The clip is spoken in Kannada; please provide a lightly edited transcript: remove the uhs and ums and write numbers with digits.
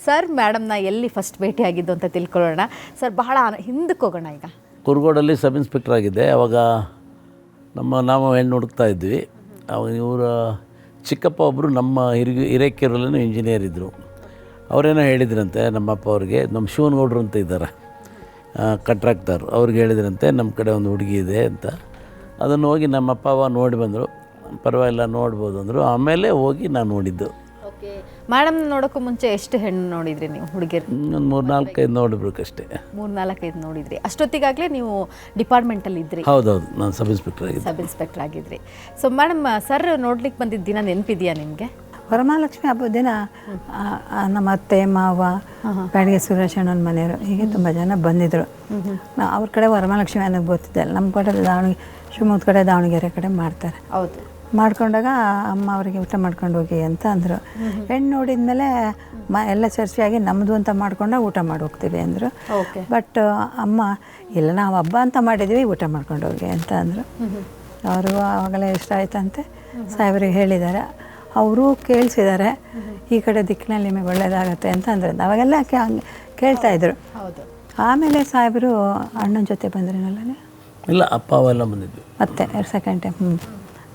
ಸರ್ ಮೇಡಮ್ನ ಎಲ್ಲಿ ಫಸ್ಟ್ ಭೇಟಿಯಾಗಿದ್ದು ಅಂತ ತಿಳ್ಕೊಳ್ಳೋಣ. ಸರ್ ಬಹಳ ಹಿಂದಕ್ಕೆ ಹೋಗೋಣ. ಈಗ ಕುರುಗೋಡಲ್ಲಿ ಸಬ್ ಇನ್ಸ್ಪೆಕ್ಟರ್ ಆಗಿದ್ದೆ. ಅವಾಗ ನಾವು ಹೆಣ್ಣು ಹುಡುಕ್ತಾ ಇದ್ವಿ. ಅವಾಗ ಇವರ ಚಿಕ್ಕಪ್ಪ ಒಬ್ಬರು ನಮ್ಮ ಹಿರೇಕೆರೂರಲ್ಲೂ ಇಂಜಿನಿಯರ್ ಇದ್ದರು. ಅವರೇನೋ ಹೇಳಿದ್ರಂತೆ ನಮ್ಮಪ್ಪ ಅವ್ರಿಗೆ, ನಮ್ಮ ಶಿವನಗೌಡರು ಅಂತ ಇದ್ದಾರೆ ಕಾಂಟ್ರಾಕ್ಟರ್, ಅವ್ರಿಗೆ ಹೇಳಿದ್ರಂತೆ ನಮ್ಮ ಕಡೆ ಒಂದು ಹುಡುಗಿ ಇದೆ ಅಂತ. ಅದನ್ನು ಹೋಗಿ ನಮ್ಮಪ್ಪ ಅವ್ವ ನೋಡಿ ಬಂದರು. ಪರವಾಗಿಲ್ಲ ನೋಡ್ಬೋದು ಅಂದರು. ಆಮೇಲೆ ಹೋಗಿ ನಾನು ನೋಡಿದ್ದು. ಓಕೆ, ಮೇಡಮ್ ನೋಡೋಕ್ಕೂ ಮುಂಚೆ ಎಷ್ಟು ಹೆಣ್ಣು ನೋಡಿದ್ರಿ ನೀವು ಹುಡುಗಿರು? ಒಂದು 3-4 ನೋಡಿರ್ಬೇಕಷ್ಟೇ. 3-4 ನೋಡಿದ್ರಿ. ಅಷ್ಟೊತ್ತಿಗಾಗಲೇ ನೀವು ಡಿಪಾರ್ಟ್ಮೆಂಟಲ್ಲಿ ಇದ್ರಿ? ಹೌದೌದು, ನಾನು ಸಬ್ ಇನ್ಸ್ಪೆಕ್ಟರ್ ಆಗಿದ್ದೆ. ಸೊ ಮೇಡಮ್, ಸರ್ ನೋಡ್ಲಿಕ್ಕೆ ಬಂದಿದ್ದ ದಿನ ನೆನಪಿದೆಯಾ ನಿಮಗೆ? ವರಮಹಾಲಕ್ಷ್ಮಿ ಹಬ್ಬದ ದಿನ ನಮ್ಮ ಅತ್ತೆ ಮಾವ ಬ್ಯಾಡಿಗೆ ಸುರೇಶಣ್ಣನ ಮನೆಯವರು ಹೀಗೆ ತುಂಬ ಜನ ಬಂದಿದ್ದರು. ಅವ್ರ ಕಡೆ ವರಮಹಾಲಕ್ಷ್ಮಿ ಅನ್ನೋದು ಗೊತ್ತಿದೆ. ನಮ್ಮ ಕಡೆ ಶಿವಮೊಗ್ಗ ಕಡೆ ದಾವಣಗೆರೆ ಕಡೆ ಮಾಡ್ತಾರೆ. ಹೌದು. ಮಾಡ್ಕೊಂಡಾಗ ಅಮ್ಮ ಅವರಿಗೆ ಊಟ ಮಾಡ್ಕೊಂಡು ಹೋಗಿ ಅಂತ ಅಂದರು. ಹೆಣ್ಣು ನೋಡಿದ ಮೇಲೆ ಎಲ್ಲ ಚರ್ಚೆಯಾಗಿ ನಮ್ಮದು ಅಂತ ಮಾಡ್ಕೊಂಡಾಗ ಊಟ ಮಾಡಿ ಹೋಗ್ತೀವಿ ಅಂದರು. ಬಟ್ ಅಮ್ಮ ಇಲ್ಲ, ನಾವು ಹಬ್ಬ ಅಂತ ಮಾಡಿದ್ವಿ, ಊಟ ಮಾಡ್ಕೊಂಡು ಹೋಗಿ ಅಂತ ಅಂದರು. ಅವರು ಆವಾಗಲೇ ಇಷ್ಟ ಆಯ್ತಂತೆ, ಸಾಹೇಬರಿಗೆ ಹೇಳಿದ್ದಾರೆ. ಅವರು ಕೇಳಿಸಿದ್ದಾರೆ, ಈ ಕಡೆ ದಿಕ್ಕಿನಲ್ಲಿ ನಿಮಗೆ ಒಳ್ಳೇದಾಗತ್ತೆ ಅಂತ ಅಂದ್ರೆ. ಅವಾಗೆಲ್ಲ ಕೇಳ್ತಾಯಿದ್ರು. ಆಮೇಲೆ ಸಾಹೇಬರು ಅಣ್ಣನ ಜೊತೆ ಬಂದ್ರೇನಲ್ಲ? ಇಲ್ಲ, ಅಪ್ಪ ಅವೆಲ್ಲ ಬಂದಿದ್ವಿ ಮತ್ತೆ 2nd ಟೈಮ್.